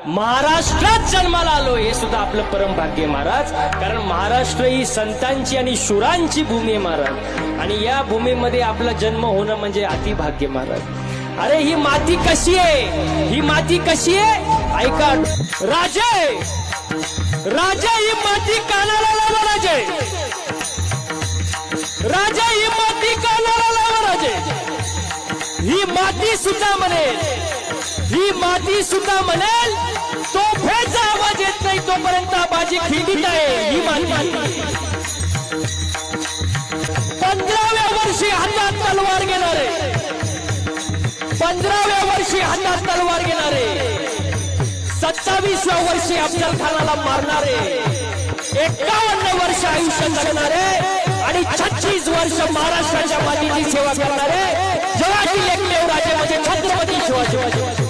महाराष्ट्रात जन्माला आलो हे सुद्धा आपलं परम भाग्य महाराज. कारण महाराष्ट्र ही संतांची आणि शूरांची भूमी आहे महाराज. आणि या भूमीमध्ये आपला जन्म होणं म्हणजे अतिभाग्य महाराज. अरे ही माती कशी आहे, ही माती कशी आहे ऐका. राजे राजा ही माती कानाला लावा राजे, राजा ही माती कानाला लावा राजे. ही माती सुद्धा म्हणेल, ही माती सुद्धा म्हणेल तोफेचा आवाज येत नाही तोपर्यंत बाजी खिंडीत आहे. ही माती 15व्या वर्षी हातात तलवार घेणारे, 15व्या वर्षी हातात तलवार घेणारे, 27व्या वर्षी अफजल खानाला मारणारे, 51 वर्ष आयुष्य जगणारे आणि 36 वर्ष महाराष्ट्राच्या मातीची सेवा करणारे जगातील एकमेव राजे म्हणजे छत्रपती शिवाजी महाराज.